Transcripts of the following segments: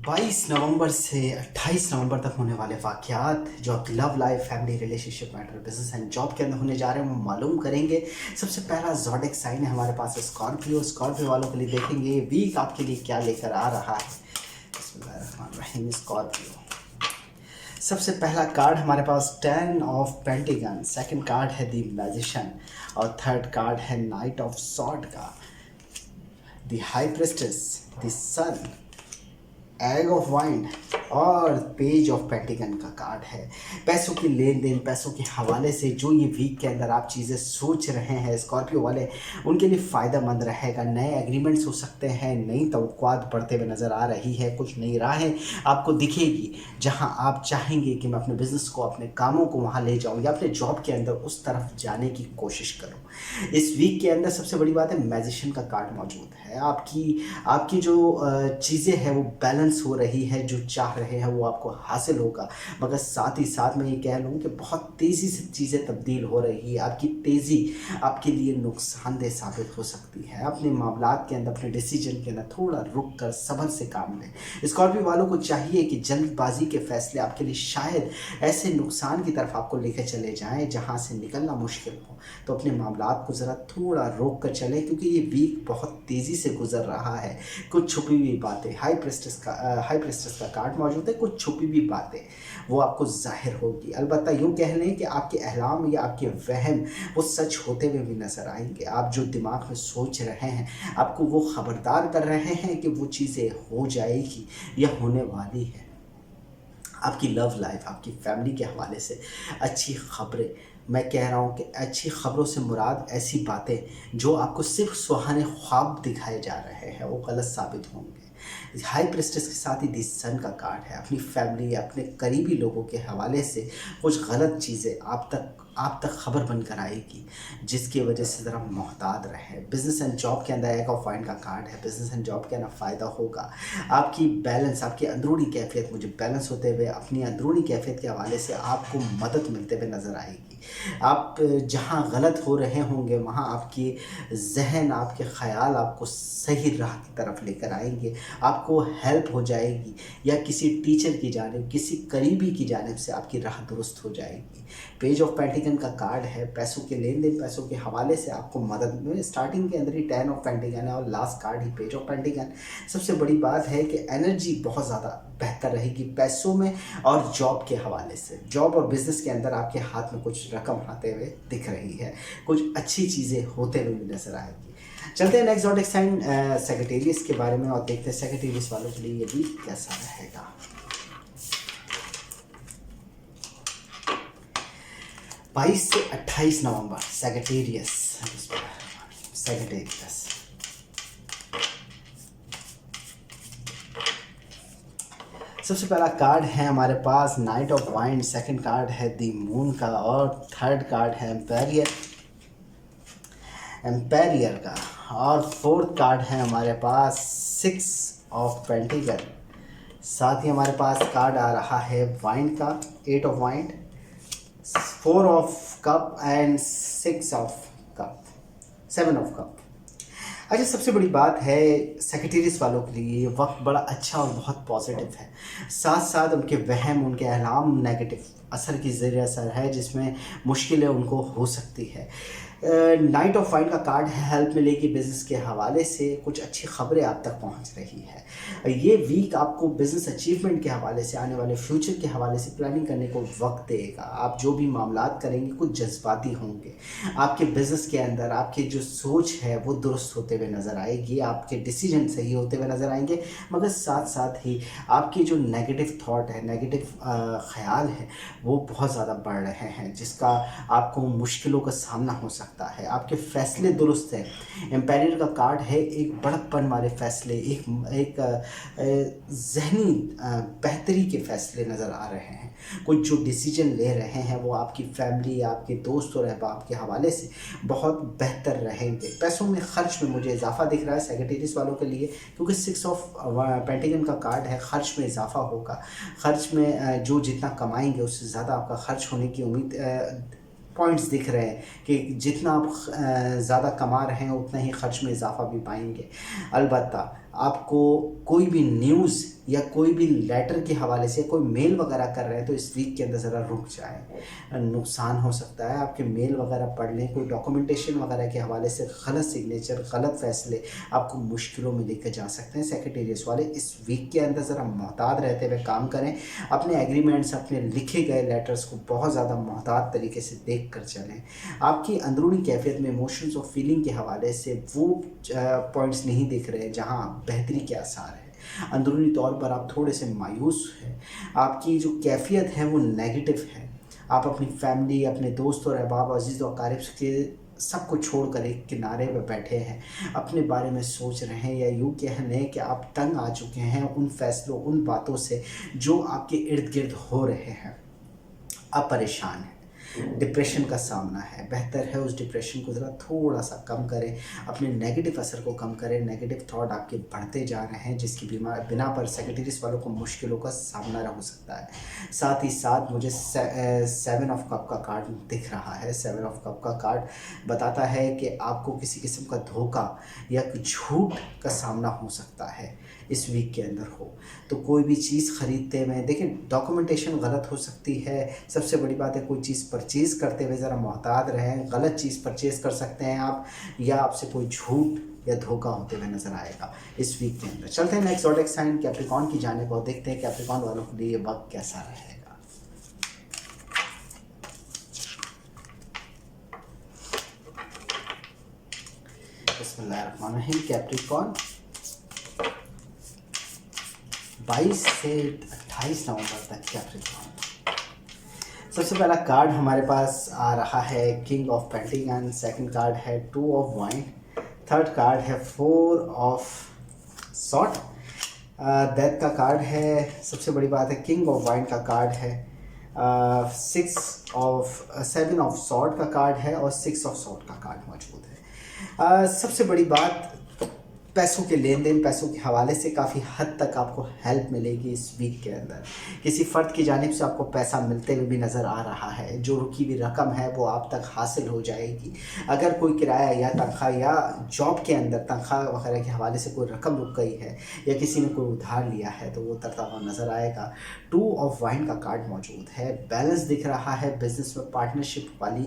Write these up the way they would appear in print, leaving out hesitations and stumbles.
22 नवंबर से 28 नवंबर तक होने वाले वाक़यात जो आपकी love life, family, relationship matter, business and job के अंदर होने जा रहे हैं वो मालूम करेंगे। सबसे पहला ज़ोडिएक साइन है हमारे पास स्कॉर्पियो। स्कॉर्पियो वालों के लिए देखेंगे ये वीक आपके लिए क्या लेकर आ रहा है। बिस्मिल्लाहिर्रहमानिर्रहीम। स्कॉर्पियो, सबसे पहला कार्ड हमारे पास 10 ऑफ पेंटिकन, सेकंड कार्ड है द मैजिशियन और थर्ड कार्ड है नाइट ऑफ सॉर्ड का, the high priestess, the sun, ace of wands और पेज ऑफ पेंटिकन का कार्ड है। पैसों की लेन देन, पैसों के हवाले से जो ये वीक के अंदर आप चीज़ें सोच रहे हैं स्कॉर्पियो वाले, उनके लिए फ़ायदा मंद रहेगा। नए एग्रीमेंट्स हो सकते हैं, नई तवक्कुआत बढ़ते हुए नज़र आ रही है, कुछ नई राहें आपको दिखेगी जहां आप चाहेंगे कि मैं अपने बिज़नेस को, अपने कामों को वहां ले जाऊं या अपने जॉब के अंदर उस तरफ जाने की कोशिश करूं। इस वीक के अंदर सबसे बड़ी बात है मैजिशियन का कार्ड मौजूद है। आपकी जो चीज़ें हैं वो बैलेंस हो रही है, जो चाह रहे हैं वो आपको हासिल होगा। मगर साथ ही साथ मैं ये कह लूँ कि बहुत तेज़ी से चीज़ें तब्दील हो रही है। आपकी तेज़ी आपके लिए नुकसानदेह साबित हो सकती है। अपने मामलात के अंदर, अपने डिसीजन के अंदर थोड़ा रुक कर सब्र से काम लें। स्कॉर्पियो वालों को चाहिए कि जल्दबाजी के फैसले आपके लिए शायद ऐसे नुकसान की तरफ आपको लेकर चले जाएं जहां से निकलना मुश्किल हो। तो अपने मामलात को ज़रा थोड़ा रोक कर चलें, क्योंकि ये वीक बहुत तेज़ी से गुजर रहा है। कुछ छुपी हुई बातें, हाई प्रेस्टेस का कार्ड मौजूद है, कुछ छुपी हुई बातें वो आपको जाहिर होगी। अलबत्ता यूँ कह लें कि आपके अहलाम या आपके वहम वो सच होते हुए भी नज़र आएंगे। आप जो दिमाग में सोच रहे हैं आपको वो ख़बरदार कर रहे हैं कि वो चीज़ें हो जाएगी या होने वाली है। आपकी लव लाइफ, आपकी फैमिली के हवाले से अच्छी खबरें, मैं कह रहा हूँ कि अच्छी खबरों से मुराद ऐसी बातें जो आपको सिर्फ सुहाने ख्वाब दिखाए जा रहे हैं वो गलत साबित होंगे। हाई प्रेस्टेस के साथ ही दी सन का कार्ड है। अपनी फैमिली, अपने करीबी लोगों के हवाले से कुछ गलत चीज़ें आप तक खबर बनकर आएगी, जिसकी वजह से ज़रा मोहतात रहे। बिजनेस एंड जॉब के अंदर एग ऑफ वाइंड का कार्ड है। बिजनेस एंड जॉब के अंदर फ़ायदा होगा। आपकी बैलेंस, आपकी अंदरूनी कैफियत, मुझे बैलेंस होते हुए अपनी अंदरूनी कैफियत के हवाले से आपको मदद मिलते हुए नज़र आएगी। आप जहाँ गलत हो रहे होंगे वहाँ आपकी जहन, आपके ख़याल आपको सही राह की तरफ लेकर आएंगे। आपको हेल्प हो जाएगी या किसी टीचर की जानिब, किसी करीबी की जानिब से आपकी राह दुरुस्त हो जाएगी। पेज ऑफ पेंटिकन का कार्ड है। पैसों के लेन देन, पैसों के हवाले से आपको मदद में स्टार्टिंग के अंदर ही 10 ऑफ पेंटिकन है और लास्ट कार्ड ही पेज ऑफ पेंटिकन। सबसे बड़ी बात है कि एनर्जी बहुत ज़्यादा बेहतर रहेगी पैसों में और जॉब के हवाले से। जॉब और बिजनेस के अंदर आपके हाथ में कुछ रकम आते हुए दिख रही है, कुछ अच्छी चीज़ें होते हुए भी नजर आएगी। चलते हैं नेक्स्ट ज़ोडिएक साइन सैजिटेरियस के बारे में और देखते हैं सैजिटेरियस वालों के लिए ये वीक कैसा रहेगा। 22 से 28 नवंबर सैजिटेरियस। सबसे पहला कार्ड है हमारे पास knight of wands, second card है द मून का और थर्ड कार्ड है एम्पेरियर का और फोर्थ कार्ड है हमारे पास 6 ऑफ पेंटिकल। साथ ही हमारे पास कार्ड आ रहा है वाइंड का, 8 of wind, 4 of cup and 6 of cup, 7 of cup. अच्छा, सबसे बड़ी बात है सेक्रेटेरियस वालों के लिए ये वक्त बड़ा अच्छा और बहुत पॉजिटिव है। साथ साथ उनके वहम, उनके अहलाम नेगेटिव असर की ज़रिए असर है जिसमें मुश्किलें उनको हो सकती है। नाइट ऑफ वाइंड का कार्ड है, हेल्प मिलेगी बिज़नेस के हवाले से, कुछ अच्छी खबरें आप तक पहुंच रही है। ये वीक आपको बिज़नेस अचीवमेंट के हवाले से, आने वाले फ्यूचर के हवाले से प्लानिंग करने को वक्त देगा। आप जो भी मामलात करेंगे कुछ जज्बाती होंगे। आपके बिज़नेस के अंदर आपकी जो सोच है वो दुरुस्त होते हुए नज़र आएगी, आपके डिसीजन सही होते हुए नज़र आएंगे। मगर साथ साथ ही आपकी जो नेगेटिव थॉट है, नेगेटिव ख़याल है वो बहुत ज़्यादा बढ़ रहे हैं, जिसका आपको मुश्किलों का सामना हो सकता है। आपके फैसले दुरुस्त हैं। एम्पायर का कार्ड है, एक बड़प्पन वाले फैसले, एक जहनी बेहतरी के फैसले नज़र आ रहे हैं। कुछ जो डिसीजन ले रहे हैं वो आपकी फैमिली, आपके दोस्त और अहबाब के हवाले से बहुत बेहतर रहेंगे। पैसों में खर्च में मुझे इजाफा दिख रहा है सेक्रेटेरियस वालों के लिए, क्योंकि 6 ऑफ पेंटिकन का कार्ड है। खर्च में इजाफा होगा, खर्च में जो जितना कमाएंगे उससे ज़्यादा आपका खर्च होने की उम्मीद, पॉइंट्स दिख रहे हैं कि जितना आप ज़्यादा कमा रहे हैं उतना ही खर्च में इजाफा भी पाएंगे। अलबत्ता آپ کو कोई भी न्यूज़ या कोई भी लेटर के हवाले से कोई मेल वगैरह कर रहे हैं तो इस वीक के अंदर ज़रा रुक जाएं। नुकसान हो सकता है, आपके मेल वगैरह पढ़ लें, कोई डॉक्यूमेंटेशन वगैरह के हवाले से गलत सिग्नेचर, गलत फैसले आपको मुश्किलों में लेकर जा सकते हैं। सेक्रेटेरिएट्स वाले इस वीक के अंदर ज़रा मोहतात रहते हुए काम करें। अपने एग्रीमेंट्स, अपने लिखे गए लेटर्स को बहुत ज़्यादा मोहतात तरीके से देख कर चलें। आपकी अंदरूनी कैफियत में इमोशंस और फीलिंग के हवाले से वो पॉइंट्स नहीं दिख रहे जहाँ बेहतरी के आसार है। अंदरूनी तौर पर आप थोड़े से मायूस हैं, आपकी जो कैफियत है वो नेगेटिव है। आप अपनी फैमिली, अपने दोस्त और अहबाब, अजीज़ और अकारिब के सबको छोड़कर एक किनारे पर बैठे हैं, अपने बारे में सोच रहे हैं, या यूँ कह लें कि आप तंग आ चुके हैं उन फैसलों, उन बातों से जो आपके इर्द गिर्द हो रहे हैं। आप परेशान हैं, डिप्रेशन का सामना है। बेहतर है उस डिप्रेशन को ज़रा थोड़ा सा कम करें, अपने नेगेटिव असर को कम करें। नेगेटिव थॉट आपके बढ़ते जा रहे हैं जिसकी बिना पर सेक्रेटरीज वालों को मुश्किलों का सामना हो सकता है। साथ ही साथ मुझे 7 ऑफ कप का कार्ड दिख रहा है। 7 ऑफ कप का कार्ड बताता है कि आपको किसी किस्म का धोखा या झूठ का सामना हो सकता है इस वीक के अंदर हो। तो कोई भी चीज़ ख़रीदते में देखिए डॉक्यूमेंटेशन गलत हो सकती है। सबसे बड़ी बात है कोई चीज़ परचेज़ करते हुए ज़रा मोहतात रहें। गलत चीज़ परचेज़ कर सकते हैं आप, या आपसे कोई झूठ या धोखा होते हुए नज़र आएगा इस वीक के अंदर। चलते हैं नेक्स्ट ज़ोडिएक साइन कैप्रिकॉर्न की जानिब और देखते हैं कैप्रिकॉर्न वालों के लिए ये वक्त कैसा रहेगा। बिस्मिल्लाहिर्रहमानिर्रहीम। कैप्रिकॉर्न 22 से 28 नवंबर तक कैप्रिकॉर्न। सबसे पहला कार्ड हमारे पास आ रहा है king of pentacle, second card है 2 ऑफ वाइन, थर्ड कार्ड है 4 ऑफ सॉर्ट, डेथ का कार्ड है। सबसे बड़ी बात है किंग ऑफ वाइन का कार्ड है, 7 ऑफ सॉर्ट का कार्ड है और 6 ऑफ सॉर्ट का कार्ड मौजूद है। सबसे बड़ी बात पैसों के लेन देन, पैसों के हवाले से काफ़ी हद तक आपको हेल्प मिलेगी इस वीक के अंदर। किसी फ़र्द की जानिब से आपको पैसा मिलते हुए भी नज़र आ रहा है। जो रुकी हुई रकम है वो आप तक हासिल हो जाएगी। अगर कोई किराया या तनख्वाह या जॉब के अंदर तनख्वाह वगैरह के हवाले से कोई रकम रुक गई है या किसी ने कोई उधार लिया है तो वो तरता हुआ नज़र आएगा। 2 ऑफ वाइन का कार्ड मौजूद है। बैलेंस दिख रहा है। बिजनेस में पार्टनरशिप वाली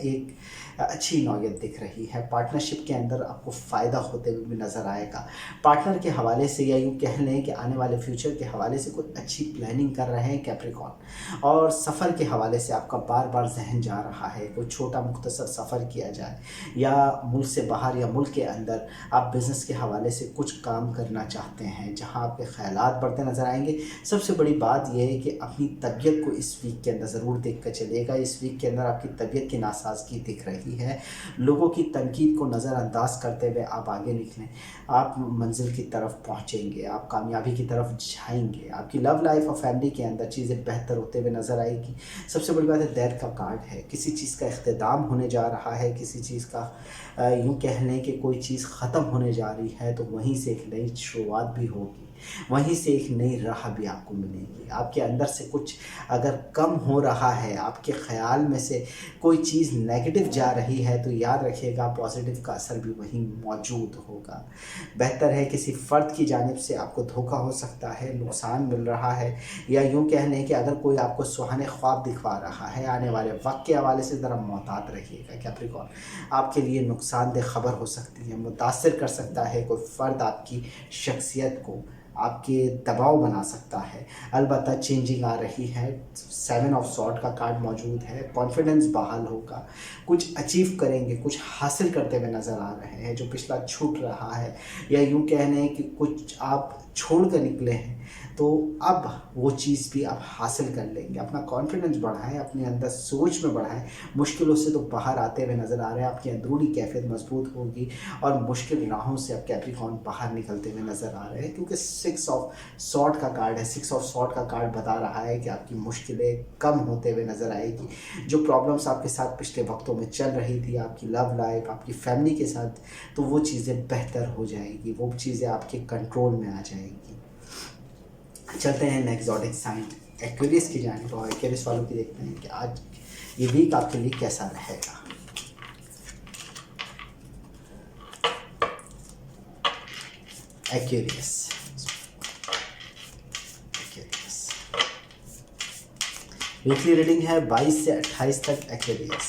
एक अच्छी नौयत दिख रही है। पार्टनरशिप के अंदर आपको फ़ायदा होते हुए भी नज़र आएगा। पार्टनर के हवाले से या यूँ कह लें कि आने वाले फ्यूचर के हवाले से कोई अच्छी प्लानिंग कर रहे हैं कैप्रिकॉर्न। और सफ़र के हवाले से आपका बार बार जहन जा रहा है कोई छोटा मुख्तसर सफ़र किया जाए, या मुल्क से बाहर या मुल्क के अंदर आप बिज़नेस के हवाले से कुछ काम करना चाहते हैं जहाँ आपके ख़यालात बढ़ते नज़र आएंगे। सबसे बड़ी बात यह है कि अपनी तबीयत को इस वीक के अंदर ज़रूर देख कर चलिएगा। इस वीक के अंदर आपकी तबीयत की नासाजगी दिख रही है। लोगों की तनकीद को नज़रअंदाज करते हुए आप आगे निकलें। आप मंजिल की तरफ पहुंचेंगे, आप कामयाबी की तरफ जाएंगे। आपकी लव लाइफ और फैमिली के अंदर चीज़ें बेहतर होते हुए नज़र आएगी। सबसे बड़ी बात है डेथ का कार्ड है। किसी चीज़ का इख्तिताम होने जा रहा है, किसी चीज़ का यूँ कह लें कि कोई चीज़ ख़त्म होने जा रही है तो वहीं से एक नई शुरुआत भी होगी, वहीं से एक नई राह भी आपको मिलेगी। आपके अंदर से कुछ अगर कम हो रहा है, आपके ख़याल में से कोई चीज़ नेगेटिव जा रही है तो याद रखिएगा पॉजिटिव का असर भी वहीं मौजूद होगा। बेहतर है किसी फ़र्द की जानिब से आपको धोखा हो सकता है, नुकसान मिल रहा है, या यूँ कह लें कि अगर कोई आपको सुहाने ख्वाब दिखवा रहा है आने वाले वक्त के हवाले से ज़रा मोहतात रहिएगा। कैप्रिकॉर्न आपके लिए नुकसानदेह खबर हो सकती है, मुतासिर कर सकता है कोई फ़र्द आपकी शख्सियत को, आपके दबाव बना सकता है। अलबत्ता चेंजिंग आ रही है। 7 ऑफ सॉर्ट का कार्ड मौजूद है। कॉन्फिडेंस बहाल होगा, कुछ अचीव करेंगे, कुछ हासिल करते हुए नज़र आ रहे हैं जो पिछला छूट रहा है, या यूँ कहने कि कुछ आप छोड़ कर निकले हैं तो अब वो चीज़ भी आप हासिल कर लेंगे। अपना कॉन्फिडेंस बढ़ाएं, अपने अंदर सोच में बढ़ाएं। मुश्किलों से तो बाहर आते हुए नज़र आ रहे हैं। आपकी अंदरूनी कैफियत मजबूत होगी और मुश्किल राहों से आप कैप्रिकॉर्न बाहर निकलते हुए नज़र आ रहे हैं, क्योंकि 6 ऑफ सॉर्ट का कार्ड है। 6 ऑफ सॉर्ट का कार्ड बता रहा है कि आपकी मुश्किलें कम होते हुए नज़र आएगी। जो प्रॉब्लम्स आपके साथ पिछले वक्तों में चल रही थी, आपकी लव लाइफ, आपकी फैमिली के साथ, तो वो चीज़ें बेहतर हो जाएगी, वो चीज़ें आपके कंट्रोल में आ जाएंगी। चलते हैं नेक्स्ट ज़ोडिएक साइन एक्वेरियस की जानिब और एक्वेरियस वालों की देखते हैं कि आज ये वीक आपके लिए कैसा रहेगा। एक्वेरियस। वीकली रीडिंग है 22 से 28 तक, एक्वेरियस।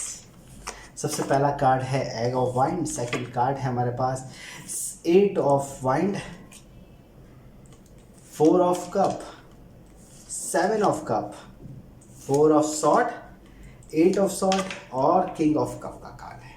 सबसे पहला कार्ड है egg of wands, second card है हमारे पास 8 of wind, 4 of cup, 7 of cup, 4 of sword, 8 of sword और किंग ऑफ कप का कार्ड है।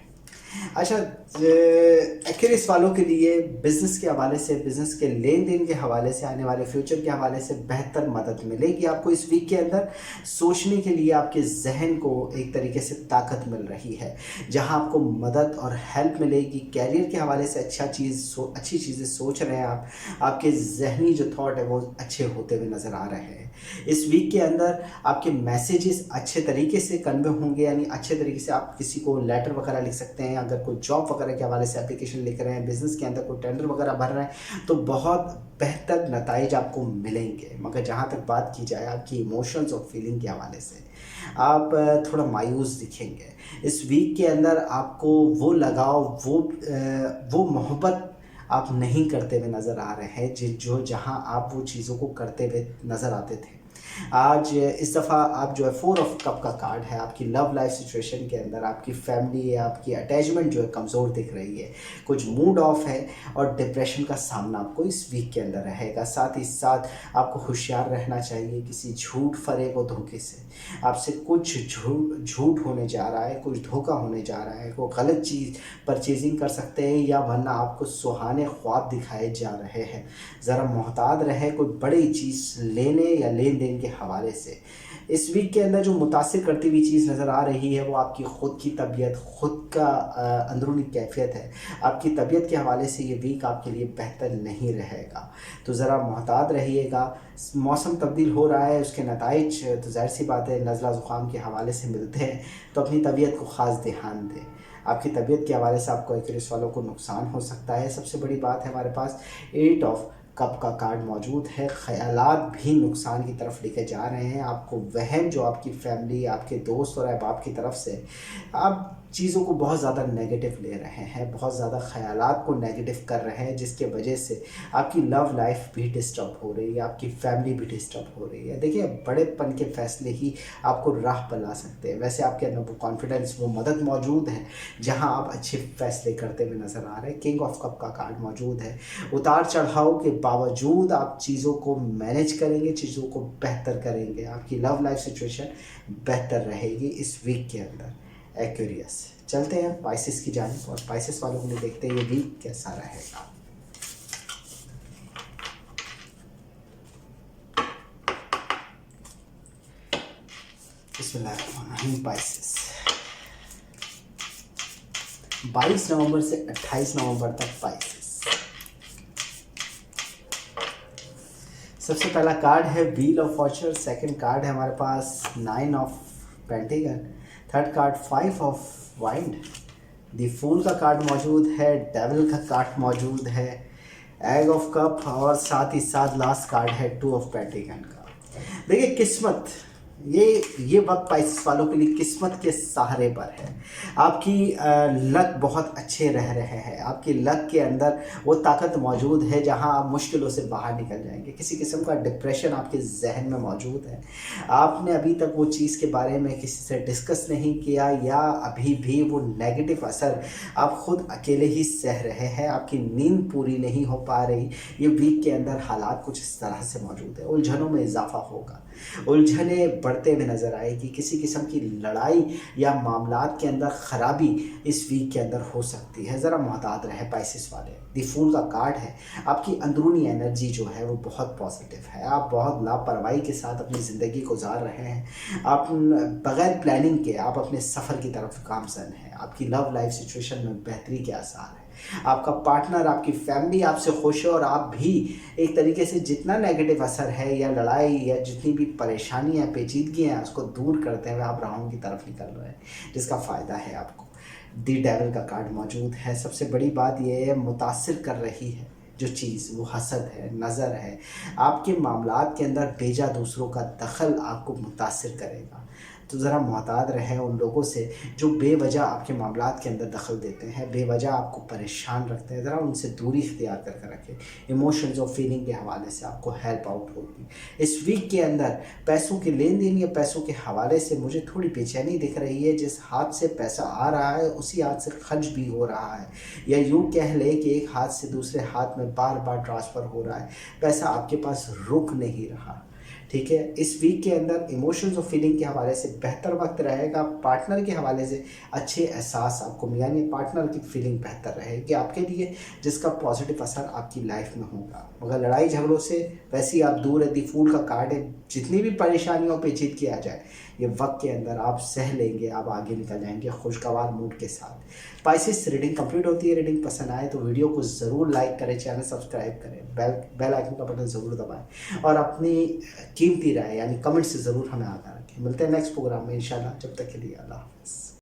अच्छा, एक्वेरियस वालों के लिए बिजनेस के हवाले से, बिजनेस के लेन देन के हवाले से, आने वाले फ्यूचर के हवाले से बेहतर मदद मिलेगी आपको इस वीक के अंदर। सोचने के लिए आपके जहन को एक तरीके से ताकत मिल रही है, जहां आपको मदद और हेल्प मिलेगी। कैरियर के हवाले से अच्छी चीज़ें सोच रहे हैं आप, आपके जहनी जो थॉट है वो अच्छे होते हुए नज़र आ रहे हैं। इस वीक के अंदर आपके मैसेजेस अच्छे तरीके से कन्वे होंगे, यानी अच्छे तरीके से आप किसी को लेटर वगैरह लिख सकते हैं। अगर कोई जॉब वगैरह के हवाले से एप्लीकेशन लिख रहे हैं, बिजनेस के अंदर कोई टेंडर वगैरह भर रहे हैं, तो बहुत बेहतर नताइज आपको मिलेंगे। मगर जहाँ तक बात की जाए आपकी इमोशंस और फीलिंग के हवाले से, आप थोड़ा मायूस दिखेंगे। इस वीक के अंदर आपको वो लगाव, वो मोहब्बत आप नहीं करते हुए नज़र आ रहे हैं जो जहां आप वो चीज़ों को करते हुए नज़र आते थे। आज इस दफ़ा आप जो है 4 ऑफ कप का कार्ड है, आपकी लव लाइफ सिचुएशन के अंदर आपकी फैमिली, आपकी अटैचमेंट जो है कमज़ोर दिख रही है, कुछ मूड ऑफ है और डिप्रेशन का सामना आपको इस वीक के अंदर रहेगा। साथ ही साथ आपको होशियार रहना चाहिए किसी झूठ फरेब और धोखे से। आपसे कुछ झूठ होने जा रहा है, कुछ धोखा होने जा रहा है, कोई गलत चीज़ परचेजिंग कर सकते हैं, या वरना आपको सुहाने ख्वाब दिखाए जा रहे हैं। ज़रा मोहतात रहे कोई बड़ी चीज़ लेने या लेन देन के हवाले से। इस वीक के अंदर जो मुतासिर करती हुई चीज़ नज़र आ रही है वो आपकी ख़ुद की तबीयत, ख़ुद का अंदरूनी कैफियत है। आपकी तबीयत के हवाले से ये वीक आपके लिए बेहतर नहीं रहेगा, तो ज़रा मोहतात रहिएगा। मौसम तब्दील हो रहा है, उसके नताइज तो ज़ाहिर सी बात है नज़ला ज़ुकाम के हवाले से मिलते हैं, तो अपनी तबीयत को ख़ास ध्यान दें। आपकी तबीयत के हवाले से आपको एक्वेरियस वालों को नुकसान हो सकता है। सबसे बड़ी बात है हमारे पास 8 ऑफ कप का कार्ड मौजूद है। ख़यालात भी नुकसान की तरफ लेके जा रहे हैं। आपको वहम जो आपकी फैमिली, आपके दोस्त और अहबाब की तरफ से, आप चीज़ों को बहुत ज़्यादा नेगेटिव ले रहे हैं, बहुत ज़्यादा ख़यालात को नेगेटिव कर रहे हैं, जिसके वजह से आपकी लव लाइफ भी डिस्टर्ब हो रही है, आपकी फैमिली भी डिस्टर्ब हो रही है। देखिए, बड़ेपन के फ़ैसले ही आपको राह पर ला सकते हैं। वैसे आपके अंदर वो कॉन्फिडेंस, वो मदद मौजूद है जहां आप अच्छे फ़ैसले करते हुए नज़र आ रहे हैं। किंग ऑफ कप का कार्ड मौजूद है। उतार चढ़ाव के बावजूद आप चीज़ों को मैनेज करेंगे, चीज़ों को बेहतर करेंगे। आपकी लव लाइफ सिचुएशन बेहतर रहेगी इस वीक के अंदर। एक्वेरियस, चलते हैं पाइसेस की जानिब और पाइसेस वालों को देखते हैं ये वीक कैसा रहेगा। बिस्मिल्लाह। पाइसेस 22 नवंबर से 28 नवंबर तक पाइसेस। सबसे पहला कार्ड है wheel of fortune, second card है हमारे पास 9 of pentacles, third card 5 of wands, the fool का कार्ड मौजूद है, डेविल का कार्ड मौजूद है, एग ऑफ कप और साथ ही साथ लास्ट कार्ड है 2 ऑफ पेंटिकल का। देखिए, किस्मत, ये वक्त पाइसेस वालों के लिए किस्मत के सहारे पर है। आपकी लक बहुत अच्छे रह रहे हैं, आपकी लक के अंदर वो ताकत मौजूद है जहां आप मुश्किलों से बाहर निकल जाएंगे। किसी किस्म का डिप्रेशन आपके जहन में मौजूद है, आपने अभी तक वो चीज़ के बारे में किसी से डिस्कस नहीं किया, या अभी भी वो नेगेटिव असर आप ख़ुद अकेले ही सह रहे हैं, आपकी नींद पूरी नहीं हो पा रही। ये वीक के अंदर हालात कुछ इस तरह से मौजूद है। उलझनों में इजाफा होगा, उलझने बढ़ते हुए नज़र आएगी। किसी किस्म की लड़ाई या मामलात के अंदर ख़राबी इस वीक के अंदर हो सकती है। ज़रा मोहतात रहे पाइसेस वाले। द फूल का कार्ड है, आपकी अंदरूनी एनर्जी जो है वो बहुत पॉजिटिव है। आप बहुत लापरवाही के साथ अपनी ज़िंदगी गुजार रहे हैं। आप बग़ैर प्लानिंग के आप अपने सफ़र की तरफ गामज़न हैं। आपकी लव लाइफ सिचुएशन में बेहतरी के आसार हैं। आपका पार्टनर, आपकी फैमिली आपसे खुश है और आप भी एक तरीके से जितना नेगेटिव असर है या लड़ाई या जितनी भी परेशानियाँ, पेचीदगी हैं, उसको दूर करते हुए आप राहों की तरफ निकल रहे हैं, जिसका फ़ायदा है आपको। दी डेविल का कार्ड मौजूद है। सबसे बड़ी बात यह है, मुतासिर कर रही है जो चीज़, वो हसद है, नज़र है। आपके मामलात के अंदर बेजा दूसरों का दखल आपको मुतासिर करेगा। तो ज़रा मोहतात रहें उन लोगों से जो बेवजह आपके मामलात के अंदर दखल देते हैं, बेवजह आपको परेशान रखते हैं। ज़रा उनसे दूरी इख्तियार करके रखें। इमोशंस और फीलिंग के हवाले से आपको हेल्प आउट होगी। इस वीक के अंदर पैसों के लेन देन या पैसों के हवाले से मुझे थोड़ी बेचैनी दिख रही है। जिस हाथ से पैसा आ रहा है उसी हाथ से खर्च भी हो रहा है, या यूँ कह ले कि एक हाथ से दूसरे हाथ में बार बार ट्रांसफ़र हो रहा है, पैसा आपके पास रुक नहीं रहा। ठीक है, इस वीक के अंदर इमोशंस और फीलिंग के हवाले से बेहतर वक्त रहेगा। पार्टनर के हवाले से अच्छे एहसास आपको, यानी पार्टनर की फीलिंग बेहतर रहेगी आपके लिए, जिसका पॉजिटिव असर आपकी लाइफ में होगा। मगर लड़ाई झगड़ों से वैसे ही आप दूर है, दी फूल का कार्ड है। जितनी भी परेशानियों पे जीत किया जाए, ये वक्त के अंदर आप सह लेंगे, आप आगे निकल जाएंगे खुशगवार मूड के साथ। पाइसेस रीडिंग कंप्लीट होती है। रीडिंग पसंद आए तो वीडियो को ज़रूर लाइक करें, चैनल सब्सक्राइब करें, बेल आइकन का बटन ज़रूर दबाएं और अपनी कीमती राय यानी कमेंट से ज़रूर हमें आगाह रखें। मिलते हैं नेक्स्ट प्रोग्राम में इंशाल्लाह। जब तक के लिए अल्लाह हाफ़िज़।